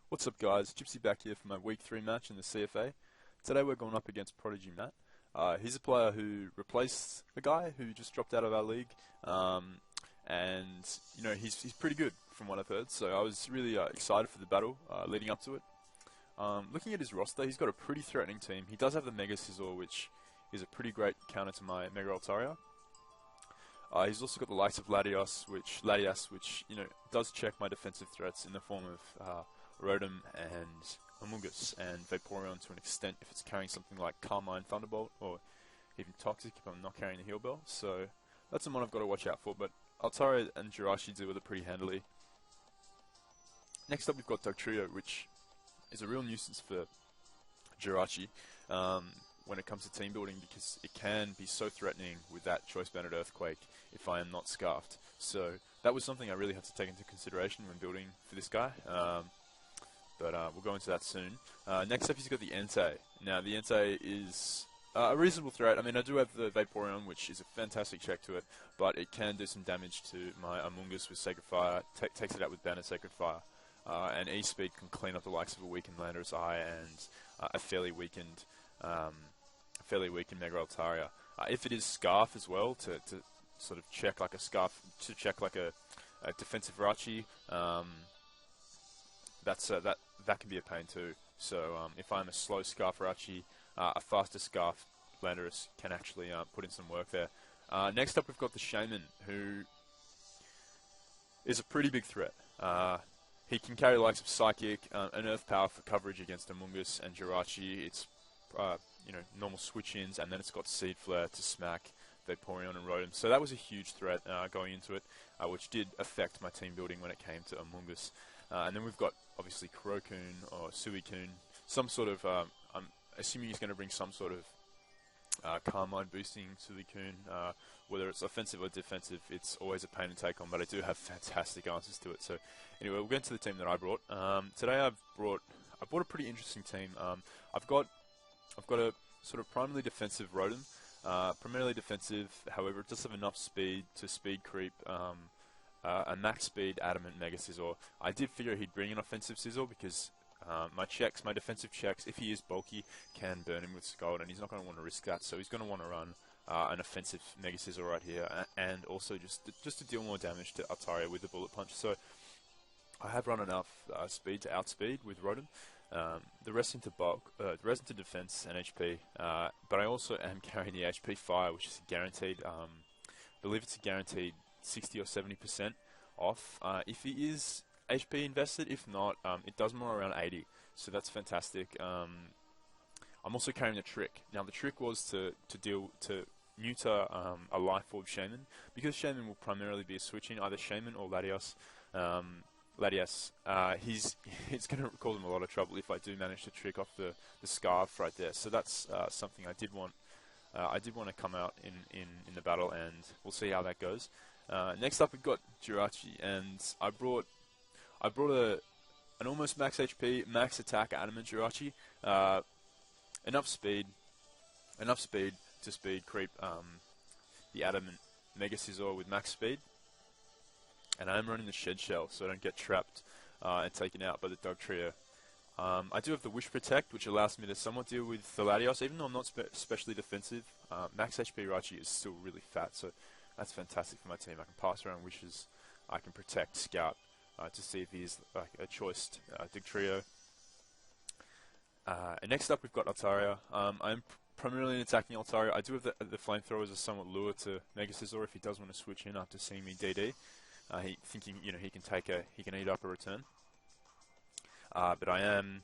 What's up guys, Gypsy back here for my week 3 match in the CFA. Today we're going up against ProdigyMatt. He's a player who replaced a guy who just dropped out of our league, and he's pretty good from what I've heard, so I was really excited for the battle leading up to it. Looking at his roster, he's got a pretty threatening team. He does have the Mega Scissor, which is a pretty great counter to my Mega Altaria. He's also got the likes of Latias, which does check my defensive threats in the form of Rotom and Amoonguss and Vaporeon to an extent if it's carrying something like Carmine Thunderbolt or even Toxic if I'm not carrying the Heal Bell. So that's the one I've got to watch out for, but Altaria and Jirachi deal with it pretty handily. Next up we've got Dugtrio, which is a real nuisance for Jirachi when it comes to team building, because it can be so threatening with that Choice Banded Earthquake if I am not scarfed. So that was something I really had to take into consideration when building for this guy. But we'll go into that soon. Next up, he's got the Entei. Now, the Entei is a reasonable threat. I mean, I do have the Vaporeon, which is a fantastic check to it, but it can do some damage to my Amoonguss with Sacred Fire, takes it out with Banner Sacred Fire. And E-Speed can clean up the likes of a weakened Landorus Eye and a fairly weakened Mega Altaria. If it is Scarf as well, to sort of check like a Scarf, to check like a defensive Rachi, that can be a pain too. So if I'm a slow Scarf Rachi, a faster Scarf Landorus can actually put in some work there. Next up we've got the Shaman, who is a pretty big threat. He can carry the likes of Psychic, and Earth Power for coverage against Amoonguss and Jirachi. It's normal switch-ins, and then it's got Seed Flare to smack Vaporeon and Rotom. So that was a huge threat going into it, which did affect my team building when it came to Amoonguss. And then we've got, obviously, Kurokun or Suicune, some sort of, I'm assuming he's going to bring some sort of Carmine boosting Suicune, whether it's offensive or defensive. It's always a pain to take on, but I do have fantastic answers to it. So anyway, we'll get into the team that I brought. Today I brought a pretty interesting team. I've got a sort of primarily defensive Rotom, primarily defensive, however it does have enough speed to speed creep a max speed Adamant Mega Scissor. I did figure he'd bring an offensive Scissor because my defensive checks, if he is bulky, can burn him with Scald, and he's not going to want to risk that, so he's going to want to run an offensive Mega Scissor right here, and also just to deal more damage to Altaria with the Bullet Punch. So I have run enough speed to outspeed with Rotom. The rest into bulk, the rest into defense and HP, but I also am carrying the HP Fire, which is guaranteed. I believe it's a guaranteed 60 or 70% off if he is HP invested. If not, it does more around 80, so that's fantastic. I'm also carrying the Trick. Now the Trick was to neuter a Life Orb Shaman, because Shaman will primarily be a switch-in, either Shaman or Latias. Latias, it's going to cause him a lot of trouble if I do manage to trick off the Scarf right there. So that's something I did want. I did want to come out in the battle, and we'll see how that goes. Next up we've got Jirachi, and I brought an almost max HP, max attack Adamant Jirachi, enough speed to speed creep the Adamant Mega Scissor with max speed. And I am running the Shed Shell, so I don't get trapped and taken out by the Dugtrio. I do have the Wish Protect, which allows me to somewhat deal with the Latios, even though I'm not especially defensive. Max HP Rachi is still really fat, so that's fantastic for my team. I can pass around Wishes, I can protect Scout to see if he's like a choiced Dugtrio. And next up we've got Altaria. I'm primarily attacking Altaria. I do have the Flamethrower as a somewhat lure to Mega Scissor if he does want to switch in after seeing me DD. Thinking he can eat up a return, but I am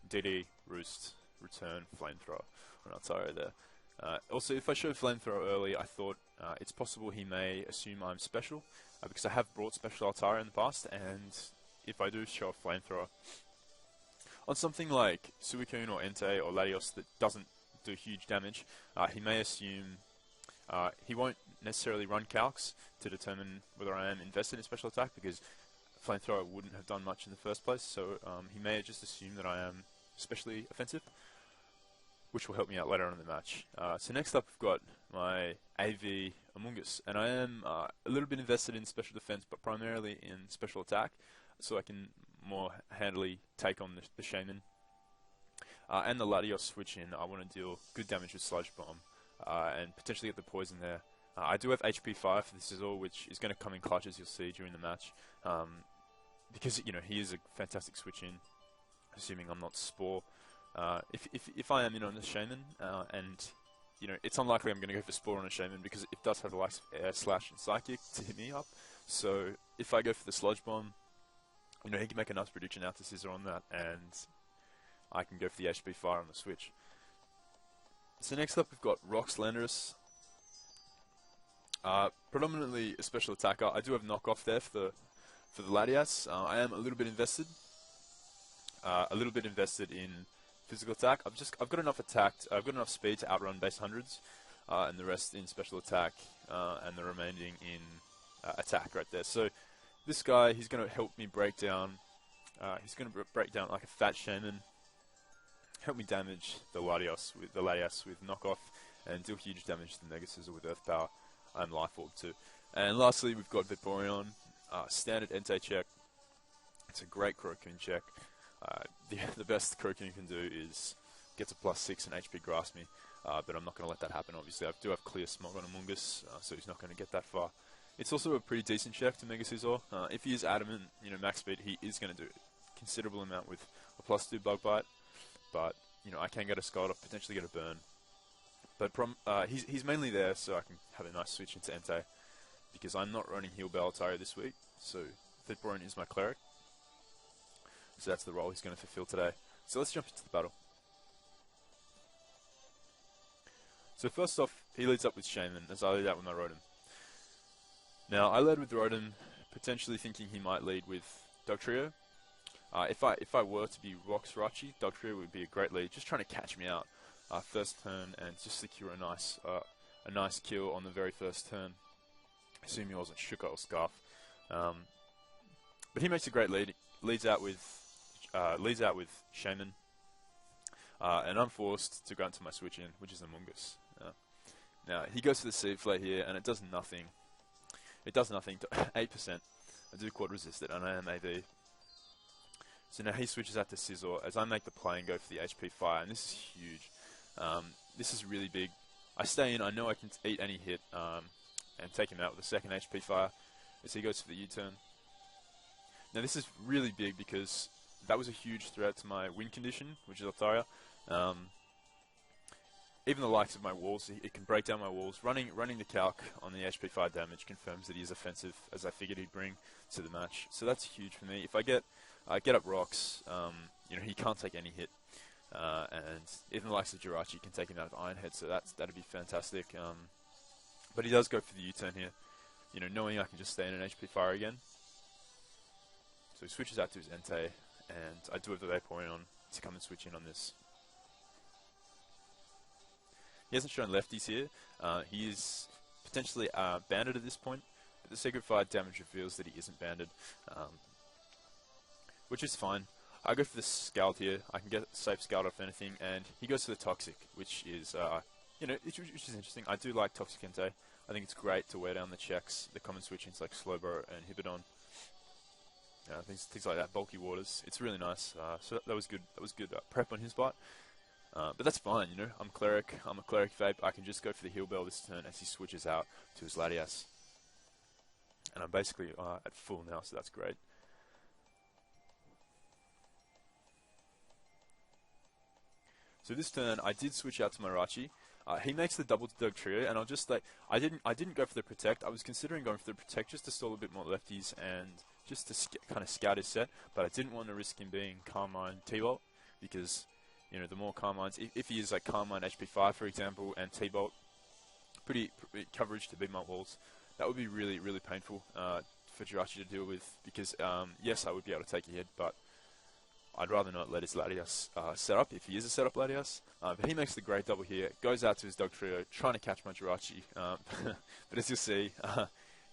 DD Roost Return Flamethrower on Altaria there. Also, if I show Flamethrower early, I thought it's possible he may assume I'm special, because I have brought special Altaria in the past, and if I do show a Flamethrower on something like Suicune or Entei or Latios that doesn't do huge damage, he may assume. He won't necessarily run calcs to determine whether I am invested in special attack, because Flamethrower wouldn't have done much in the first place, so he may just assume that I am especially offensive, which will help me out later on in the match. So next up we've got my AV Amoonguss, and I am a little bit invested in special defense, but primarily in special attack, so I can more handily take on the Shaman. And the Latios switch in, I want to deal good damage with Sludge Bomb, and potentially get the poison there. I do have HP 5 for this Sizzle, which is going to come in clutch, as you'll see during the match. Because, he is a fantastic switch in, assuming I'm not Spore. If I am in on the Shaman, and, it's unlikely I'm going to go for Spore on a Shaman, because it does have the likes of Air Slash and Psychic to hit me up. So, if I go for the Sludge Bomb, he can make a nice prediction out to Scissor on that, and I can go for the HP Fire on the switch. So next up we've got Rox Landorus. Predominantly a special attacker. I do have knockoff there for the Latias. I am a little bit invested. In physical attack. I've got enough attack. I've got enough speed to outrun base hundreds, and the rest in special attack, and the remaining in attack right there. So this guy, he's going to help me break down. He's going to break down like a fat Shaman. Help me damage the Latias with knockoff, and deal huge damage to the Mega Scissor with Earth Power and Life Orb too. And lastly, we've got Vaporeon, standard Entei check. It's a great Crocoon check. The best Crocoon can do is get to +6 and HP Grass me, but I'm not going to let that happen. Obviously, I do have Clear Smog on Amoonguss, so he's not going to get that far. It's also a pretty decent check to Mega Scissor. If he is adamant, max speed, he is going to do a considerable amount with a +2 Bug Bite. But I can get a Scald off, potentially get a burn. But he's mainly there so I can have a nice switch into Entei, because I'm not running Heal Bell Altaria this week, so Vaporeon is my cleric. So that's the role he's going to fulfill today. So let's jump into the battle. So first off, he leads up with Shaman, as I lead out with my Rotom. Now, I led with Rotom, potentially thinking he might lead with Dugtrio. If I were to be Rox Rachi, Dugtrio would be a great lead, just trying to catch me out first turn and just secure a nice kill on the very first turn. Assuming he wasn't Shuka or Scarf. But he makes a great lead. Leads out with Shaman, and I'm forced to go into my switch in, which is Amoonguss. Now he goes for the Seed Flare here, and it does nothing. It does nothing to 8%. I do quad resist it, and I am AV. So now he switches out to Scizor as I make the play and go for the HP Fire, and this is huge. This is really big. I stay in, I know I can eat any hit, and take him out with a second HP Fire as he goes for the U-turn. Now this is really big because that was a huge threat to my win condition, which is Altaria. Even the likes of my walls, it can break down my walls. Running the calc on the HP 5 damage confirms that he is offensive, as I figured he'd bring to the match. So that's huge for me. If I get up Rox, he can't take any hit, and even the likes of Jirachi can take him out of Iron Head. So that'd be fantastic. But he does go for the U-turn here, knowing I can just stay in an HP Fire again. So he switches out to his Entei, and I do have the Vaporeon to come and switch in on this. He hasn't shown lefties here. He is potentially banded at this point, but the Sacred Fire damage reveals that he isn't banded, which is fine. I go for the Scald here. I can get a safe Scald off anything, and he goes for the Toxic, which is, which is interesting. I do like Toxic Entei. I think it's great to wear down the checks, the common switch-ins like Slowbro and Hippowdon. Things like that, bulky waters. It's really nice. So that was good. That was good prep on his part. But that's fine, I'm cleric. I'm a cleric vape. I can just go for the Heal Bell this turn as he switches out to his Latias. And I'm basically at full now, so that's great. So this turn, I did switch out to my Rachi. He makes the double Dug Trio, and I'll just I didn't go for the Protect. I was considering going for the Protect just to stall a bit more lefties and just to kind of scout his set, but I didn't want to risk him being Carmine T-Bolt, because the more Carmines, if he is like Carmine HP 5 for example, and T-Bolt, pretty coverage to beat my walls, that would be really, really painful for Jirachi to deal with, because yes, I would be able to take a hit, but I'd rather not let his Latias set up, if he is a setup Latias. But he makes the great double here, goes out to his Dug Trio, trying to catch my Jirachi. But as you'll see,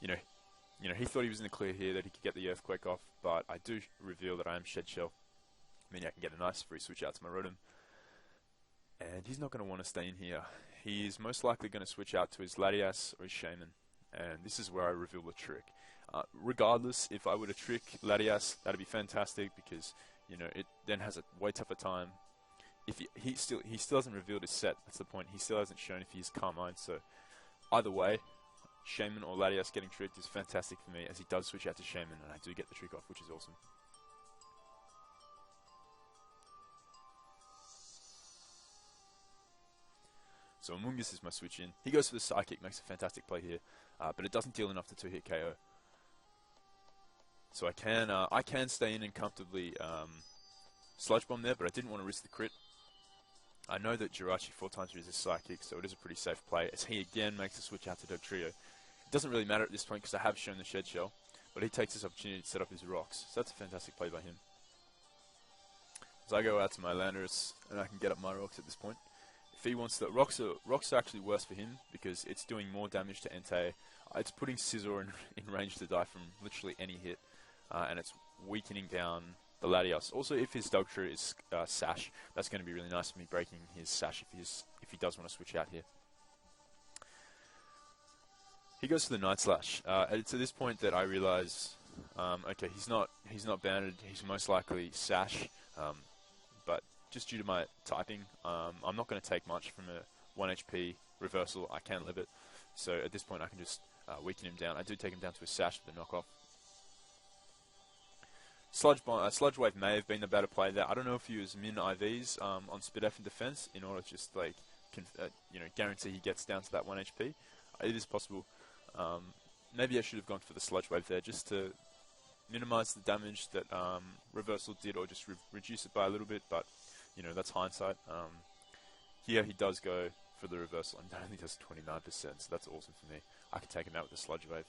he thought he was in the clear here, that he could get the Earthquake off, but I do reveal that I am Shed Shell, meaning I can get a nice free switch out to my Rotom. And he's not going to want to stay in here. He is most likely going to switch out to his Latias or his Shaman. And this is where I reveal the trick. Regardless, if I were to trick Latias, that'd be fantastic because, you know, it then has a way tougher time. If he still hasn't revealed his set, that's the point. He still hasn't shown if he's Carmine, so either way, Shaman or Latias getting tricked is fantastic for me, as he does switch out to Shaman, and I do get the trick off, which is awesome. So Amoonguss is my switch in. He goes for the Psychic, makes a fantastic play here, but it doesn't deal enough to 2-hit KO. So I can stay in and comfortably Sludge Bomb there, but I didn't want to risk the crit. I know that Jirachi 4 times resists Psychic, so it is a pretty safe play, as he again makes a switch out to Dugtrio. It doesn't really matter at this point because I have shown the Shed Shell, but he takes this opportunity to set up his rocks, so that's a fantastic play by him. As I go out to my Landorus, and I can get up my rocks at this point. If he wants the rocks are actually worse for him because it's doing more damage to Entei. It's putting Scizor in range to die from literally any hit, and it's weakening down the Latios. Also, if his Dugtrio is Sash, that's going to be really nice for me, breaking his Sash if he does want to switch out here. He goes for the Night Slash. It's at this point that I realise, okay, he's not banded. He's most likely Sash, but just due to my typing, I'm not going to take much from a 1 HP reversal. I can live it. So at this point, I can just weaken him down. I do take him down to a Sash for the knockoff. Sludge Wave may have been the better play there. I don't know if he was min IVs on Spit F in defense in order to just like guarantee he gets down to that 1 HP. It is possible. Maybe I should have gone for the Sludge Wave there just to minimize the damage that Reversal did, or just reduce it by a little bit. But you know, that's hindsight. Here he does go for the Reversal and only does 29%, so that's awesome for me. I can take him out with the Sludge Wave.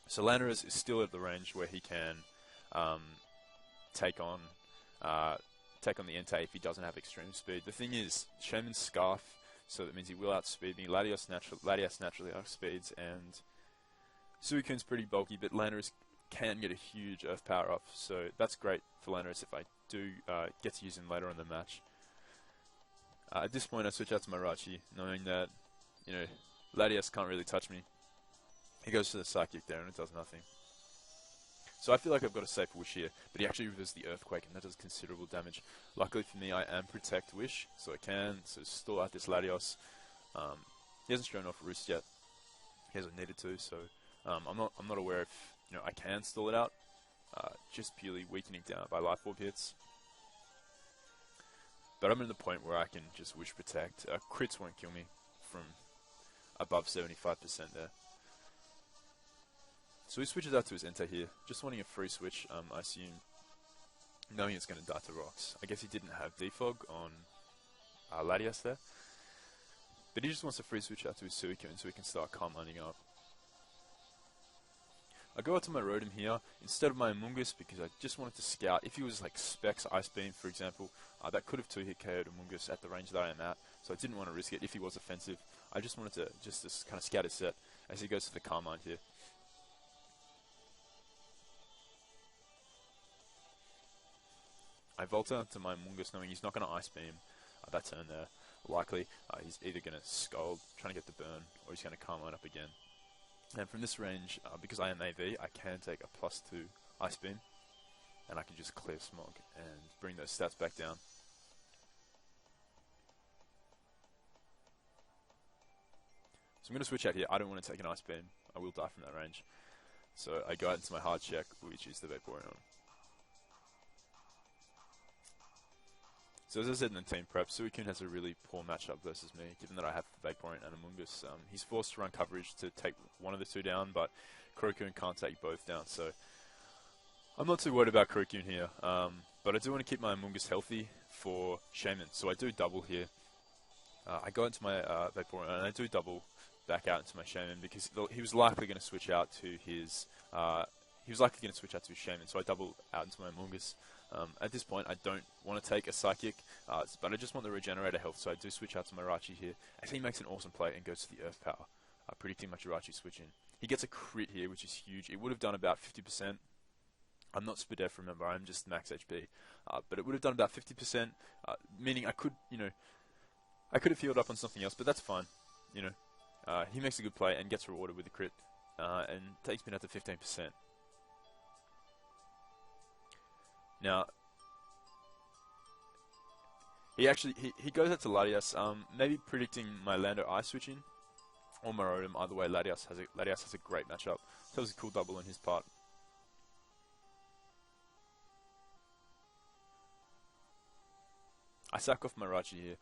So Landorus is still at the range where he can take on the Entei if he doesn't have extreme speed. The thing is, Shaman's Scarf, so that means he will outspeed me. Latias naturally outspeeds, and Suicune's pretty bulky, but Landorus can get a huge Earth Power off, so that's great for Landorus if I do get to use him later on in the match. At this point, I switch out to Marachi, knowing that, you know, Latias can't really touch me. He goes to the Psychic there, and it does nothing. So I feel like I've got a safe Wish here, but he actually reverses the Earthquake, and that does considerable damage. Luckily for me, I am Protect Wish, so I can stall out this Latios. He hasn't shown off Roost yet. He hasn't needed to, so I'm not aware if I can stall it out. Just purely weakening down by Life Orb hits. But I'm at the point where I can just Wish Protect. Crits won't kill me from above 75% there. So he switches out to his Entei here, just wanting a free switch, I assume, knowing it's going to die to rocks. I guess he didn't have Defog on Latias there, but he just wants a free switch out to his Suicune so he can start Carmining up. I go out to my Rotom here instead of my Amoonguss because I just wanted to scout. If he was like Specs Ice Beam, for example, that could have 2-hit KO'd Amoonguss at the range that I am at, so I didn't want to risk it if he was offensive. I just wanted to kind of scout his set as he goes to the Carmine here. I Volt out to my Amoonguss knowing he's not going to Ice Beam that turn there. Likely, he's either going to Scald, trying to get the burn, or he's going to Carmine up again. And from this range, because I am AV, I can take a +2 Ice Beam, and I can just clear Smog and bring those stats back down. So I'm going to switch out here. I don't want to take an Ice Beam. I will die from that range. So I go out into my hard check, which is the Vaporeon. So as I said in the team prep, Suicune has a really poor matchup versus me, given that I have Vaporeon and Amoonguss. He's forced to run coverage to take one of the two down, but Kurokune can't take both down, so I'm not too worried about Kurokune here. But I do want to keep my Amoonguss healthy for Shaman, so I do double here. I go into my Vaporeon, and I do double back out into my Shaman, because he was likely going to switch out to his Shaman, so I double out into my Amoonguss. At this point, I don't want to take a Psychic, but I just want the Regenerator health, so I do switch out to Marachi here, as he makes an awesome play and goes to the Earth Power, predicting my Jirachi switch in. He gets a crit here, which is huge. It would have done about 50%. I'm not Spidef, remember, I'm just max HP. But it would have done about 50%, meaning I could have healed up on something else, but that's fine. He makes a good play and gets rewarded with a crit. and takes me down to 15%. Now, he goes out to Latias, maybe predicting my Lando I switching or my Rotom. Either way, Latias has a great matchup. So it was a cool double on his part. I sack off my Raichu here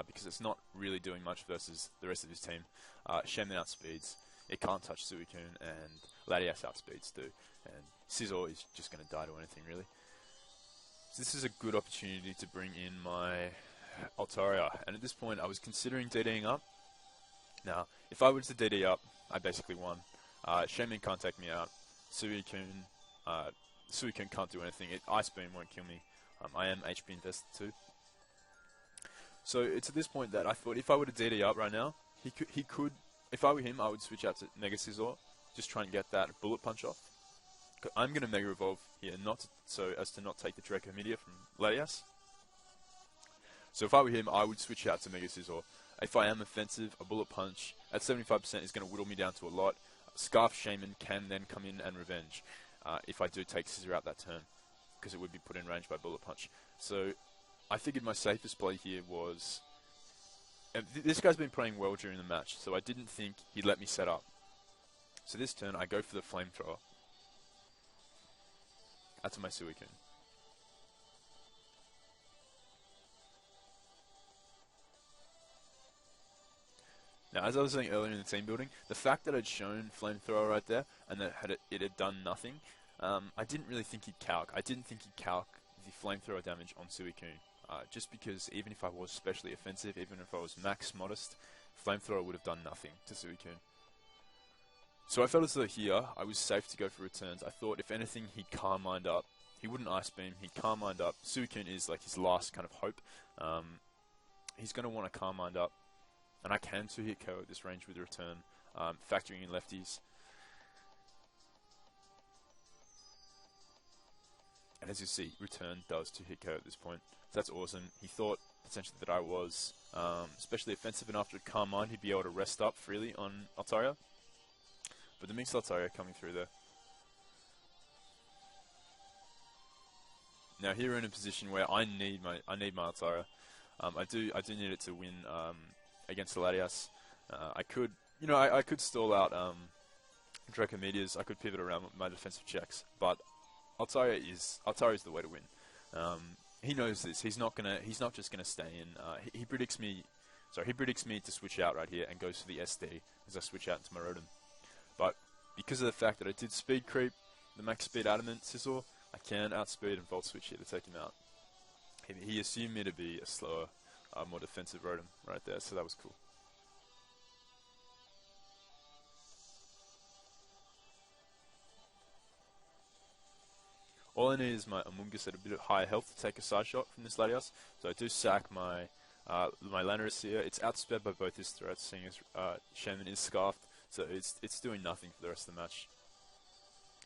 because it's not really doing much versus the rest of his team. Shaman outspeeds, it can't touch Suicune, and Latias outspeeds too. And Scizor is just going to die to anything really. So this is a good opportunity to bring in my Altaria, and at this point I was considering DDing up. Now, if I was to DD up, I basically won. Shaman can't take me out. Suicune can't do anything. Ice Beam won't kill me. I am HP invested too. So it's at this point that I thought if I were to DD up right now, he could. If I were him, I would switch out to Mega Scizor, just try and get that Bullet Punch off. I'm going to Mega Evolve here, so as to not take the Draco Meteor from Latias. So if I were him, I would switch out to Mega Scizor. If I am offensive, a Bullet Punch at 75% is going to whittle me down to a lot. Scarf Shaman can then come in and revenge if I do take Scizor out that turn, because it would be put in range by Bullet Punch. So I figured my safest play here was... this guy's been playing well during the match, so I didn't think he'd let me set up. So this turn, I go for the Flamethrower. Out to my Suicune. Now, as I was saying earlier in the team building, the fact that I'd shown Flamethrower right there, and that it had done nothing, I didn't really think he'd calc. I didn't think he'd calc the Flamethrower damage on Suicune. Just because even if I was specially offensive, even if I was max modest, Flamethrower would have done nothing to Suicune. So I felt as though here, I was safe to go for returns. I thought if anything, he'd Calm Mind up. He wouldn't Ice Beam, he'd Calm Mind up. Suicune is like his last kind of hope. He's going to want to Calm Mind up. And I can 2-hit KO at this range with a return, factoring in lefties. And as you see, return does 2-hit KO at this point. So that's awesome. He thought potentially that I was especially offensive, and after Calm Mind, he'd be able to rest up freely on Altaria. But the mixed Altaria coming through there. Now here we're in a position where I need my Altaria. I do need it to win against the Latias. I could stall out Draco Meteors. I could pivot around with my defensive checks, but Altaria is the way to win. He knows this. He's not just gonna stay in. He predicts me to switch out right here and goes for the SD as I switch out into my Rotom. But because of the fact that I did speed creep the max speed Adamant Scizor, I can outspeed and Volt Switch here to take him out. He assumed me to be a slower, more defensive Rotom right there, so that was cool. All I need is my Amoonguss at a bit of higher health to take a side shot from this Latias. So I do sack my Landorus here. It's outsped by both his threats, seeing as Shaman is scarfed, so it's doing nothing for the rest of the match.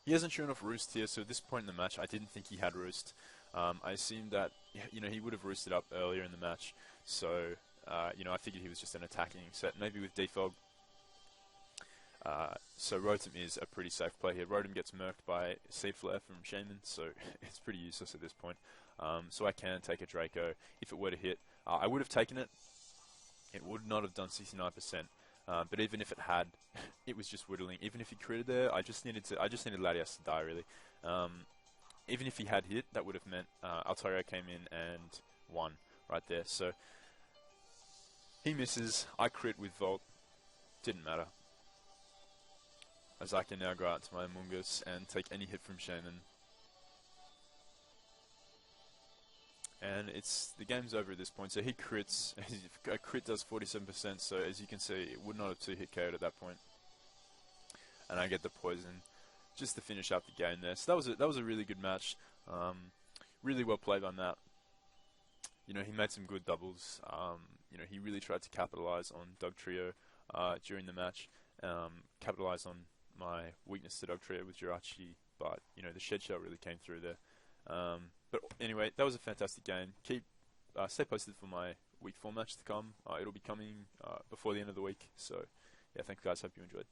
He hasn't shown off Roost here, so at this point in the match, I didn't think he had Roost. I assumed that he would have roosted up earlier in the match, so I figured he was just an attacking set, maybe with Defog. So Rotom is a pretty safe play here. Rotom gets murked by Seed Flare from Shaman, so it's pretty useless at this point. So I can take a Draco if it were to hit. I would have taken it. It would not have done 69%. But even if it had, it was just whittling. Even if he critted there, I just needed Latias to die really. Even if he had hit, that would have meant Altaria came in and won right there. So he misses. I crit with Volt. Didn't matter, as I can now go out to my Amoonguss and take any hit from Shaman. And the game's over at this point. So he crits. A crit does 47%. So as you can see, it would not have 2-hit KO'd at that point. And I get the poison just to finish up the game there. So that was a really good match. Really well played by Matt. He made some good doubles. He really tried to capitalize on Dugtrio during the match. Capitalize on my weakness to Dugtrio with Jirachi, but the Shed Shell really came through there. But anyway, that was a fantastic game. Stay posted for my week 4 match to come. It'll be coming before the end of the week. So yeah, thanks guys. Hope you enjoyed.